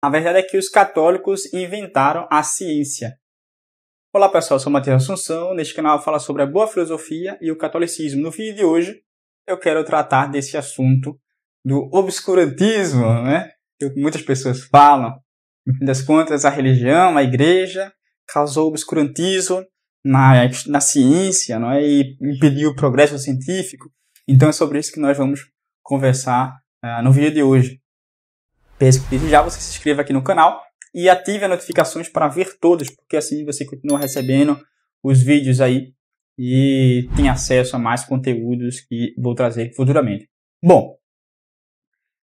A verdade é que os católicos inventaram a ciência. Olá pessoal, eu sou Matheus Assunção. Neste canal eu falo sobre a boa filosofia e o catolicismo. No vídeo de hoje eu quero tratar desse assunto do obscurantismo, né? Que muitas pessoas falam. No fim das contas, a religião, a igreja, causou obscurantismo na ciência, não é? E impediu o progresso científico. Então é sobre isso que nós vamos conversar no vídeo de hoje. Peço que desde já você se inscreva aqui no canal e ative as notificações para ver todos, porque assim você continua recebendo os vídeos aí e tem acesso a mais conteúdos que vou trazer futuramente. Bom,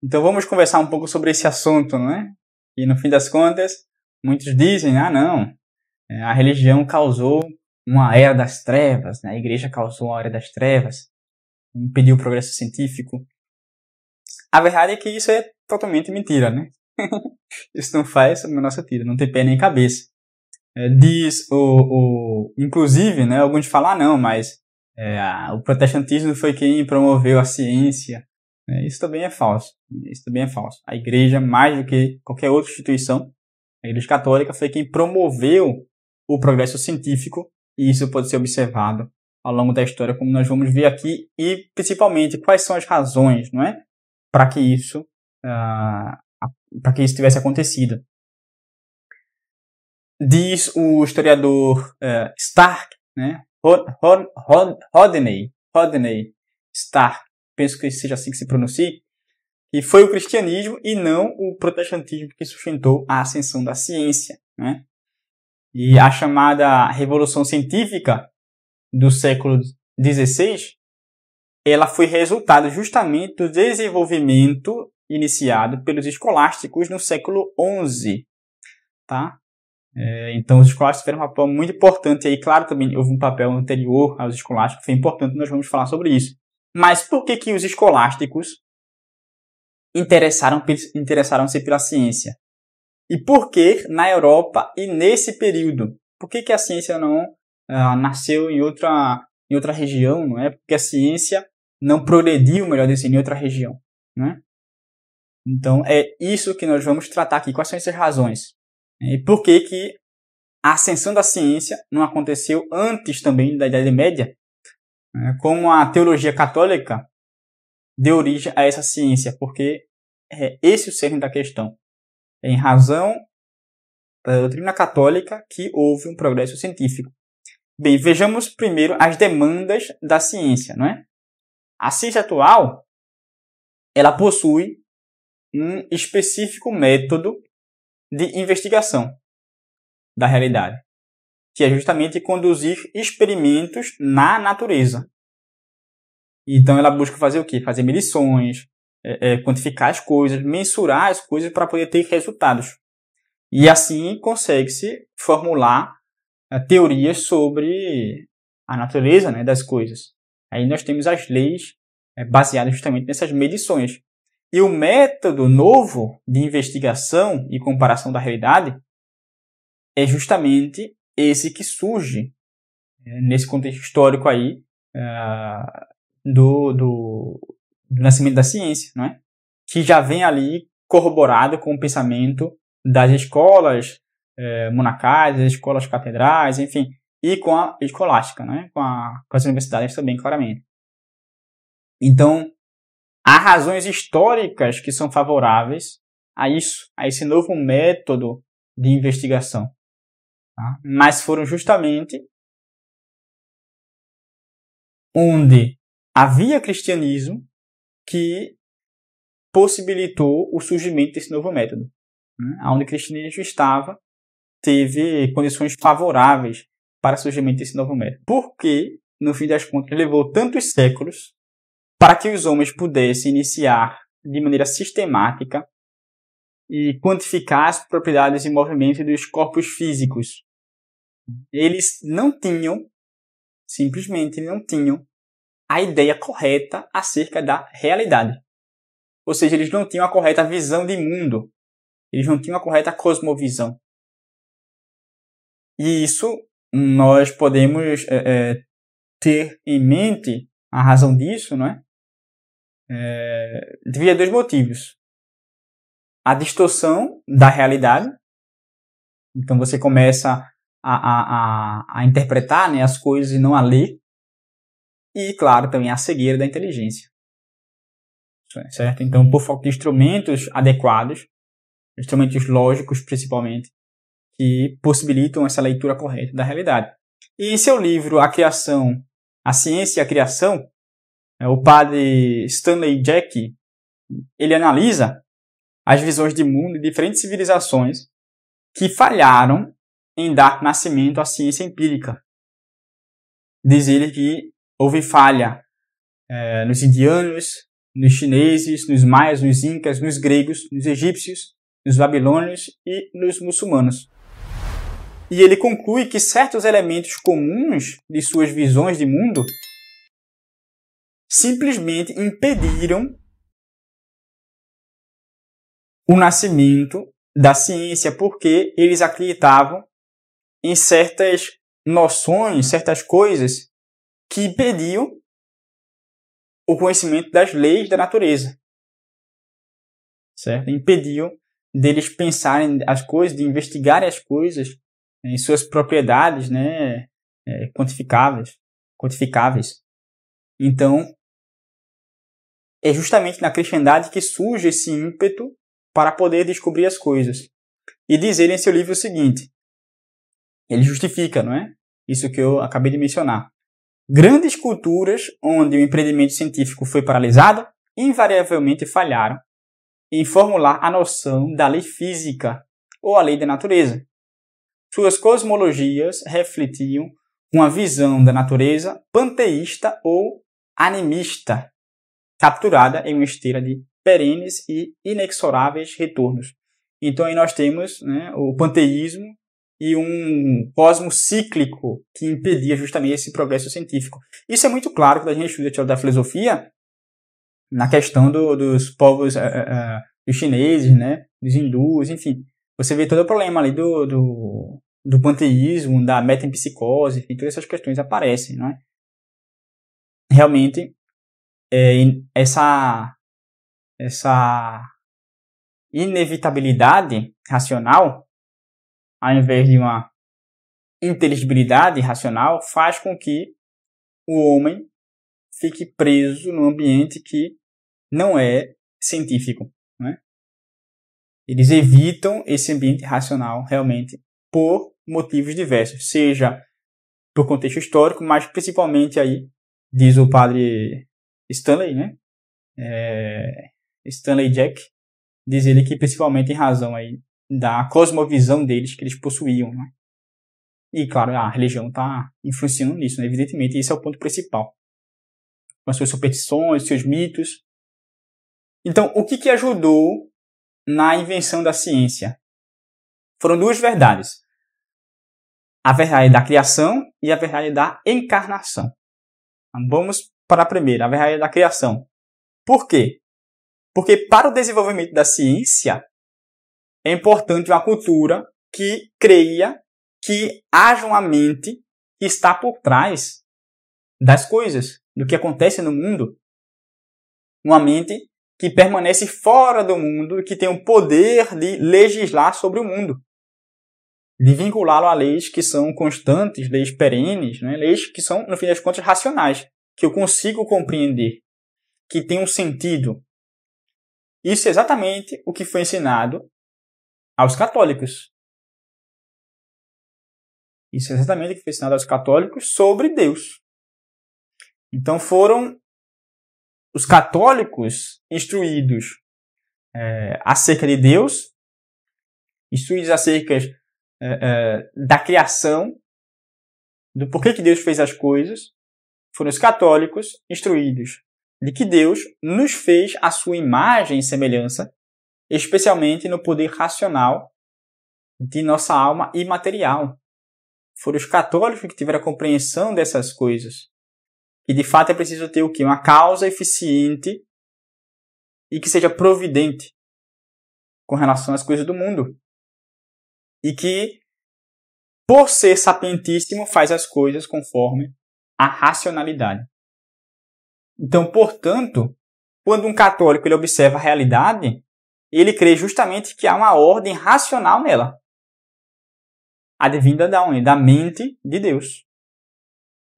então vamos conversar um pouco sobre esse assunto, não é? E no fim das contas, muitos dizem, não, a religião causou uma era das trevas, né? A igreja causou uma era das trevas, impediu o progresso científico. A verdade é que isso é totalmente mentira, né? Isso não faz a menor sentido, não tem pé nem cabeça. Inclusive, né, alguns falam, mas o protestantismo foi quem promoveu a ciência. Isso também é falso. A igreja, mais do que qualquer outra instituição, a igreja católica foi quem promoveu o progresso científico, e isso pode ser observado ao longo da história, como nós vamos ver aqui, e principalmente quais são as razões, não é? Para que isso tivesse acontecido. Diz o historiador Stark, né? Rodney Stark, penso que seja assim que se pronuncie, que foi o cristianismo e não o protestantismo que sustentou a ascensão da ciência, né? E a chamada Revolução Científica do século XVI, ela foi resultado justamente do desenvolvimento iniciado pelos escolásticos no século XI, tá? Então, os escolásticos tiveram um papel muito importante aí. Claro, também houve um papel anterior aos escolásticos, foi importante, nós vamos falar sobre isso. Mas por que os escolásticos interessaram-se pela ciência? E por que na Europa e nesse período? Por que a ciência não nasceu em outra região, não é? Porque a ciência não progrediu, melhor dizendo, em outra região, não é? Então, é isso que nós vamos tratar aqui. Quais são essas razões? E por que a ascensão da ciência não aconteceu antes também da Idade Média? Como a teologia católica deu origem a essa ciência? Porque é esse o cerne da questão. É em razão da doutrina católica que houve um progresso científico. Bem, vejamos primeiro as demandas da ciência, não é? A ciência atual, ela possui um específico método de investigação da realidade, que é justamente conduzir experimentos na natureza. Então ela busca fazer o quê? Fazer medições, quantificar as coisas, mensurar as coisas para poder ter resultados. E assim consegue-se formular teorias sobre a natureza, né, das coisas. Aí nós temos as leis baseadas justamente nessas medições. E o método novo de investigação e comparação da realidade é justamente esse que surge nesse contexto histórico aí do nascimento da ciência, não é? Que já vem ali corroborado com o pensamento das escolas monacais, das escolas catedrais, enfim, e com a escolástica, né? Com as universidades também, claramente. Então, há razões históricas que são favoráveis a isso, a esse novo método de investigação. Tá? Mas foram justamente onde havia cristianismo que possibilitou o surgimento desse novo método. Onde o cristianismo estava, teve condições favoráveis para o surgimento desse novo método. Porque, no fim das contas, levou tantos séculos para que os homens pudessem iniciar de maneira sistemática e quantificar as propriedades e movimentos dos corpos físicos. Eles simplesmente não tinham a ideia correta acerca da realidade. Ou seja, eles não tinham a correta visão de mundo. Eles não tinham a correta cosmovisão. E isso nós podemos ter em mente a razão disso, não é? Devido a dois motivos. a distorção da realidade. Então você começa a interpretar, né, as coisas e não a ler. E, claro, também a cegueira da inteligência. Certo? Então, por falta de instrumentos adequados, instrumentos lógicos principalmente, que possibilitam essa leitura correta da realidade. E em seu livro A Ciência e a Criação, o padre Stanley Jack, ele analisa as visões de mundo de diferentes civilizações que falharam em dar nascimento à ciência empírica. Diz ele que houve falha nos indianos, nos chineses, nos maias, nos incas, nos gregos, nos egípcios, nos babilônios e nos muçulmanos. E ele conclui que certos elementos comuns de suas visões de mundo simplesmente impediram o nascimento da ciência, porque eles acreditavam em certas noções, certas coisas que impediam o conhecimento das leis da natureza. Certo? Impediam deles pensarem as coisas, de investigarem as coisas em suas propriedades, né, quantificáveis. Então, é justamente na cristandade que surge esse ímpeto para poder descobrir as coisas. E diz ele em seu livro o seguinte, ele justifica, não é? Isso que eu acabei de mencionar. Grandes culturas onde o empreendimento científico foi paralisado, invariavelmente falharam em formular a noção da lei física ou a lei da natureza. Suas cosmologias refletiam uma visão da natureza panteísta ou animista, capturada em uma esteira de perenes e inexoráveis retornos. Então aí nós temos, né, o panteísmo e um cosmos cíclico que impedia justamente esse progresso científico. Isso é muito claro quando a gente estuda a teoria da filosofia na questão dos povos dos chineses, né, dos hindus, enfim. Você vê todo o problema ali do panteísmo, da metempsicose, enfim, todas essas questões aparecem, não é? Realmente, essa inevitabilidade racional, ao invés de uma inteligibilidade racional, faz com que o homem fique preso num ambiente que não é científico, não é? Eles evitam esse ambiente racional realmente por motivos diversos, seja por contexto histórico, mas principalmente aí, diz o padre Stanley, né? Stanley Jack, diz ele que principalmente em razão aí da cosmovisão deles que eles possuíam, né? E claro, a religião está influenciando nisso, né? Evidentemente, esse é o ponto principal. Com as suas superstições, seus mitos. Então, o que ajudou na invenção da ciência? Foram duas verdades. A verdade da criação e a verdade da encarnação. Vamos para a primeira, a verdade da criação. Por quê? Porque para o desenvolvimento da ciência é importante uma cultura que creia que haja uma mente que está por trás das coisas, do que acontece no mundo. Uma mente que permanece fora do mundo e que tem o poder de legislar sobre o mundo. De vinculá-lo a leis que são constantes, leis perenes, né? Leis que são, no fim das contas, racionais, que eu consigo compreender, que tem um sentido. Isso é exatamente o que foi ensinado aos católicos. Isso é exatamente o que foi ensinado aos católicos sobre Deus. Então foram os católicos instruídos acerca de Deus, instruídos acerca da criação, do porquê que Deus fez as coisas. Foram os católicos instruídos de que Deus nos fez a sua imagem e semelhança, especialmente no poder racional de nossa alma imaterial. Foram os católicos que tiveram a compreensão dessas coisas. E de fato é preciso ter o quê? Uma causa eficiente e que seja providente com relação às coisas do mundo. E que, por ser sapientíssimo, faz as coisas conforme a racionalidade. Então, portanto, quando um católico ele observa a realidade, ele crê justamente que há uma ordem racional nela, advinda da onde? Da mente de Deus,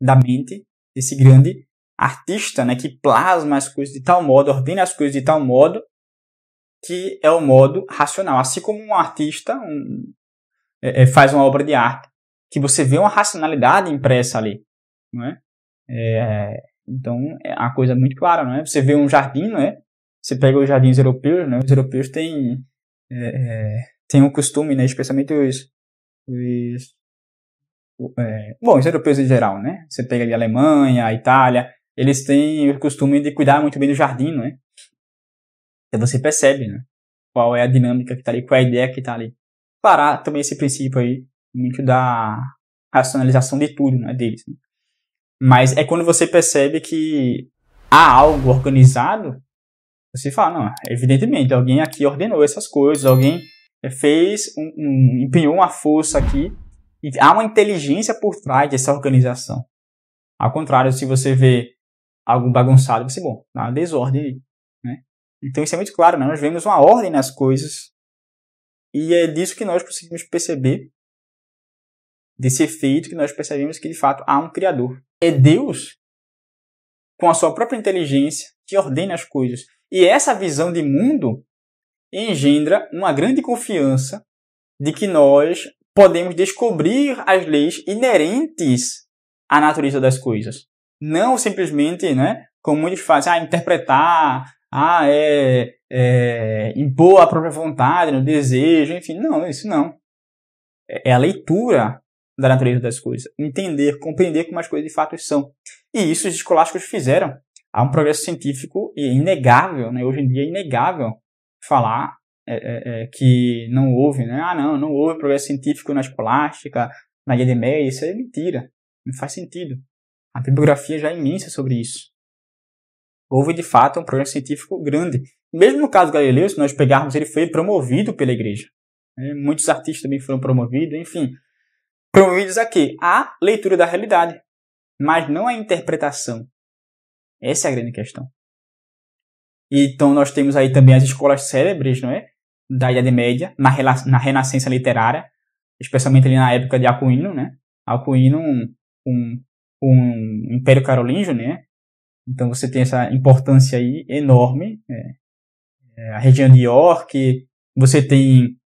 da mente desse grande artista, né, que plasma as coisas de tal modo, ordena as coisas de tal modo, que é o modo racional. Assim como um artista faz uma obra de arte, que você vê uma racionalidade impressa ali, não é? Então, é uma coisa muito clara, não é? Você vê um jardim, não é? Você pega os jardins europeus, né? Os europeus têm um costume, né? Especialmente os europeus em geral, né? Você pega ali a Alemanha, a Itália, eles têm o costume de cuidar muito bem do jardim, não é? Então você percebe, né? Qual é a dinâmica que está ali, qual é a ideia que está ali. Claro, também esse princípio aí, muito da racionalização de tudo, né, deles. Né? Mas é quando você percebe que há algo organizado, você fala, não, evidentemente, alguém aqui ordenou essas coisas, alguém empenhou uma força aqui, e há uma inteligência por trás dessa organização. Ao contrário, se você vê algo bagunçado, você, bom, dá uma desordem aí, né? Então isso é muito claro, né? Nós vemos uma ordem nas coisas, e é disso que nós conseguimos perceber, desse efeito que nós percebemos que de fato há um Criador. É Deus, com a sua própria inteligência, que ordena as coisas. E essa visão de mundo engendra uma grande confiança de que nós podemos descobrir as leis inerentes à natureza das coisas. Não simplesmente, né, como muitos fazem, interpretar, impor a própria vontade, no desejo, enfim. Não, isso não. É a leitura da natureza das coisas. Entender, compreender como as coisas de fato são. E isso os escolásticos fizeram. Há um progresso científico inegável, né? Hoje em dia é inegável falar que não houve, né? Não houve progresso científico na escolástica, na Idade Média. Isso é mentira. Não faz sentido. A bibliografia já é imensa sobre isso. Houve, de fato, um progresso científico grande. Mesmo no caso do Galileu, se nós pegarmos, ele foi promovido pela igreja. Muitos artistas também foram promovidos, enfim. Promovidos a quê? A leitura da realidade, mas não a interpretação. Essa é a grande questão. Então nós temos aí também as escolas célebres, não é? Da Idade Média, na Renascença literária, especialmente ali na época de Aquino, né? Aquino, um Império Carolíngio, né? Então você tem essa importância aí enorme. A região de York, você tem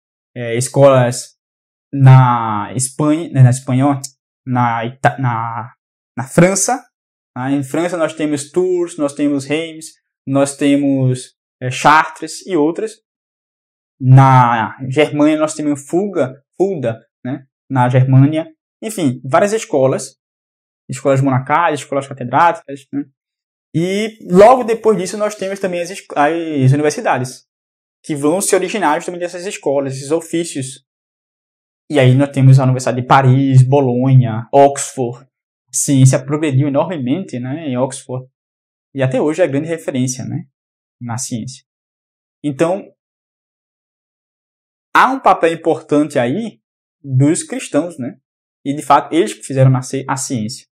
escolas na Espanha, na França. Em França nós temos Tours, nós temos Reims, nós temos Chartres e outras. Na Germânia nós temos Fulda, né? Na Germânia. Enfim, várias escolas monacais, escolas catedráticas, né? E logo depois disso nós temos também as universidades, que vão se originar justamente dessas escolas, esses ofícios. E aí nós temos a Universidade de Paris, Bolonha, Oxford. A ciência progrediu enormemente, né, em Oxford. E até hoje é grande referência, né, na ciência. Então, há um papel importante aí dos cristãos, né? E de fato, eles que fizeram nascer a ciência.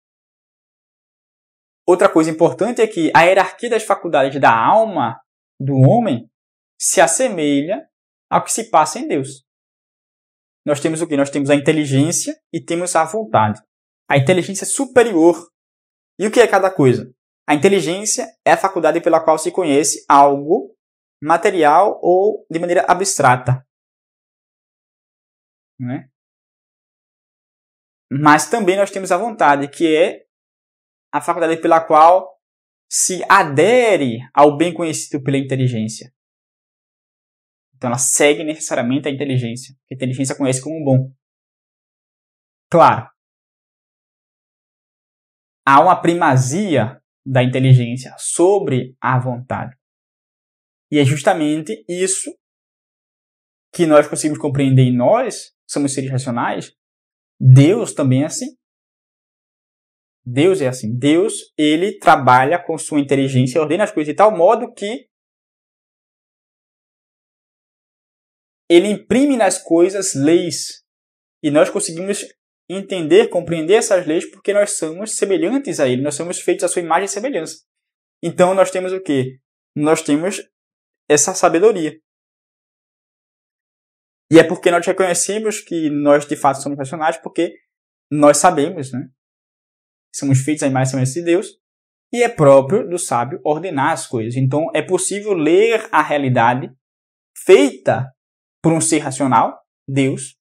Outra coisa importante é que a hierarquia das faculdades da alma do homem se assemelha ao que se passa em Deus. Nós temos o quê? Nós temos a inteligência e temos a vontade. A inteligência superior. E o que é cada coisa? A inteligência é a faculdade pela qual se conhece algo material ou de maneira abstrata. Não é? Mas também nós temos a vontade, que é a faculdade pela qual se adere ao bem conhecido pela inteligência. Então ela segue necessariamente a inteligência. A inteligência conhece como bom. Claro, há uma primazia da inteligência sobre a vontade. E é justamente isso que nós conseguimos compreender em nós, somos seres racionais. Deus também é assim. Deus é assim. Deus, ele trabalha com sua inteligência e ordena as coisas de tal modo que ele imprime nas coisas leis. E nós conseguimos entender, compreender essas leis porque nós somos semelhantes a ele. Nós somos feitos à sua imagem e semelhança. Então nós temos o quê? Nós temos essa sabedoria. E é porque nós reconhecemos que nós de fato somos racionais, porque nós sabemos, né? Somos feitos à imagem e semelhança de Deus, e é próprio do sábio ordenar as coisas. Então é possível ler a realidade feita por um ser racional, Deus.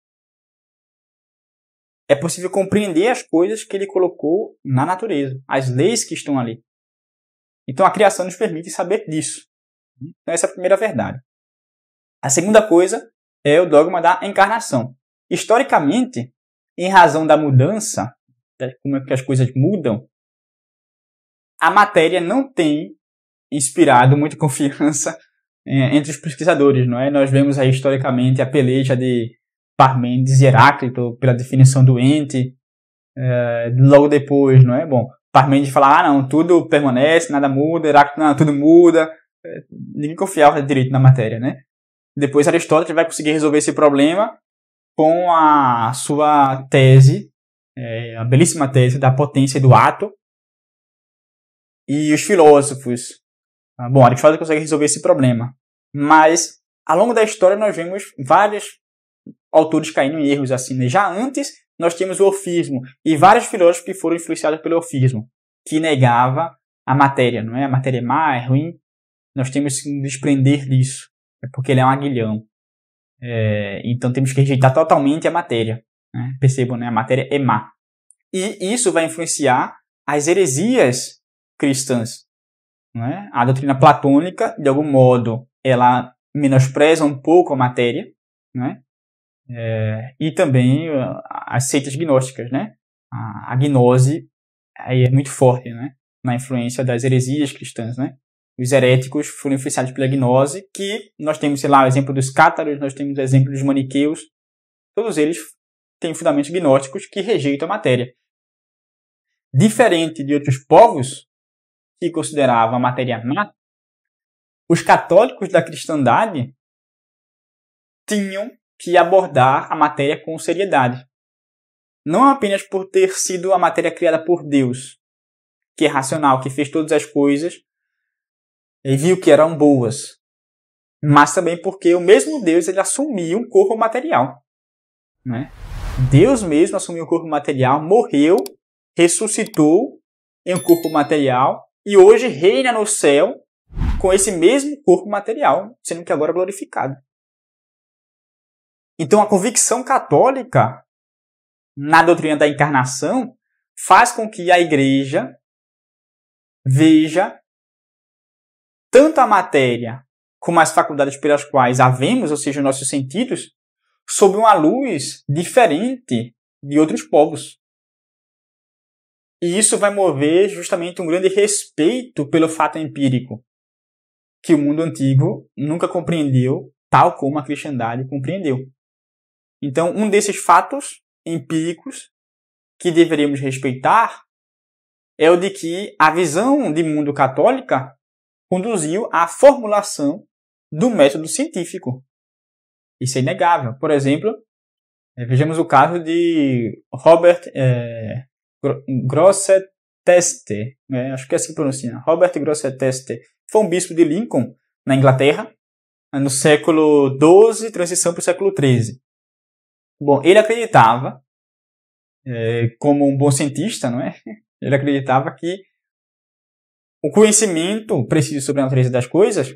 É possível compreender as coisas que ele colocou na natureza, as leis que estão ali. Então a criação nos permite saber disso. Então essa é a primeira verdade. A segunda coisa é o dogma da encarnação. Historicamente, em razão da mudança, como é que as coisas mudam, a matéria não tem inspirado muita confiança entre os pesquisadores, não é? Nós vemos aí historicamente a peleja de Parmênides e Heráclito pela definição do ente, logo depois, não é? Bom, Parmênides fala, não, tudo permanece, nada muda, Heráclito, não, tudo muda, ninguém confiava direito na matéria, né? Depois Aristóteles vai conseguir resolver esse problema com a sua tese, a belíssima tese da potência do átomo, e os filósofos. Bom, Aristóteles consegue resolver esse problema, mas ao longo da história nós vemos vários autores caindo em erros assim, né? Já antes nós tínhamos o orfismo e vários filósofos que foram influenciados pelo orfismo, que negava a matéria, não é? A matéria é má, é ruim, nós temos que nos desprender disso, porque ele é um aguilhão. Então temos que rejeitar totalmente a matéria, né? Percebam, né? A matéria é má. E isso vai influenciar as heresias cristãs, não é? A doutrina platônica, de algum modo, ela menospreza um pouco a matéria, não é? E também as seitas gnósticas, né? A gnose aí é muito forte, né? Na influência das heresias cristãs, né? Os heréticos foram influenciados pela gnose, que nós temos, sei lá, o exemplo dos cátaros, nós temos o exemplo dos maniqueus, todos eles têm fundamentos gnósticos que rejeitam a matéria. Diferente de outros povos que consideravam a matéria má, os católicos da cristandade tinham que abordar a matéria com seriedade. Não apenas por ter sido a matéria criada por Deus, que é racional, que fez todas as coisas e viu que eram boas, mas também porque o mesmo Deus ele assumiu um corpo material, né? Deus mesmo assumiu um corpo material, morreu, ressuscitou em um corpo material e hoje reina no céu com esse mesmo corpo material, sendo que agora glorificado. Então a convicção católica na doutrina da encarnação faz com que a igreja veja tanto a matéria como as faculdades pelas quais a vemos, ou seja, os nossos sentidos, sob uma luz diferente de outros povos. E isso vai mover justamente um grande respeito pelo fato empírico, que o mundo antigo nunca compreendeu, tal como a cristandade compreendeu. Então, um desses fatos empíricos que deveríamos respeitar é o de que a visão de mundo católica conduziu à formulação do método científico. Isso é inegável. Por exemplo, vejamos o caso de Robert Grosseteste, acho que é assim que pronuncia, Robert Grosseteste, foi um bispo de Lincoln, na Inglaterra, no século XII, transição para o século XIII. Bom, ele acreditava, como um bom cientista, não é? Ele acreditava que o conhecimento preciso sobre a natureza das coisas,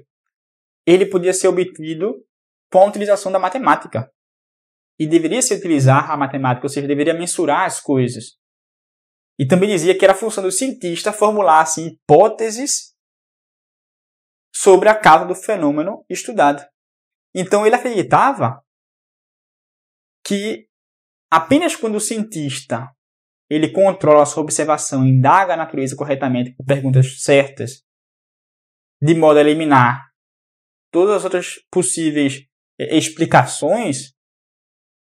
ele podia ser obtido com a utilização da matemática. E deveria se utilizar a matemática, ou seja, deveria mensurar as coisas. E também dizia que era a função do cientista formular assim, hipóteses sobre a causa do fenômeno estudado. Então ele acreditava que apenas quando o cientista ele controla a sua observação e indaga a natureza corretamente com perguntas certas, de modo a eliminar todas as outras possíveis explicações,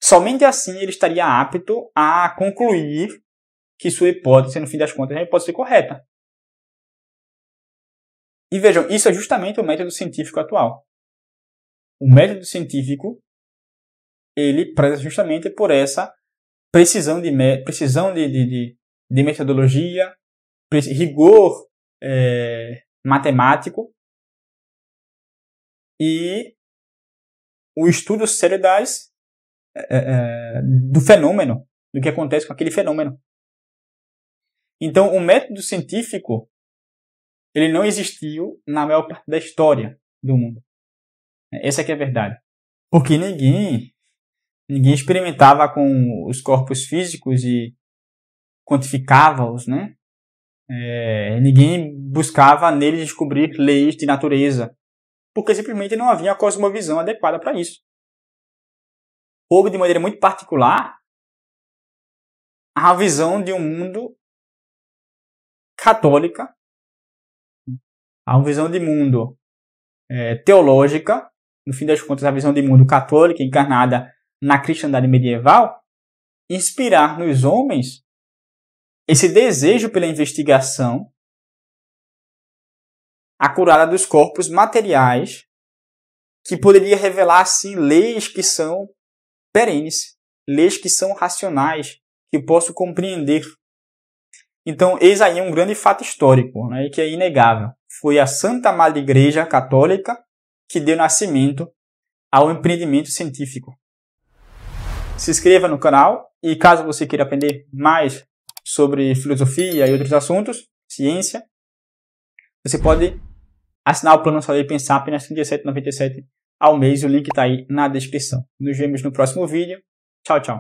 somente assim ele estaria apto a concluir que sua hipótese, no fim das contas, é a hipótese correta. E vejam, isso é justamente o método científico atual. O método científico, ele preza justamente por essa precisão de metodologia, rigor matemático, e o estudo sério do fenômeno, do que acontece com aquele fenômeno. Então, o método científico, ele não existiu na maior parte da história do mundo. Essa que é a verdade. Porque ninguém experimentava com os corpos físicos e quantificava-os, né? Ninguém buscava neles descobrir leis de natureza, porque simplesmente não havia uma cosmovisão adequada para isso. Houve, de maneira muito particular, a visão de um mundo católica, a visão de mundo teológica, no fim das contas, a visão de mundo católica encarnada na cristandade medieval, inspirar nos homens esse desejo pela investigação acurada dos corpos materiais, que poderia revelar, assim, leis que são perenes, leis que são racionais, que eu posso compreender. Então, eis aí um grande fato histórico, né, que é inegável. Foi a Santa Madre Igreja Católica que deu nascimento ao empreendimento científico. Se inscreva no canal e caso você queira aprender mais sobre filosofia e outros assuntos, ciência, você pode assinar o plano Saber e Pensar apenas R$ 37,97 ao mês. O link está aí na descrição. Nos vemos no próximo vídeo. Tchau, tchau.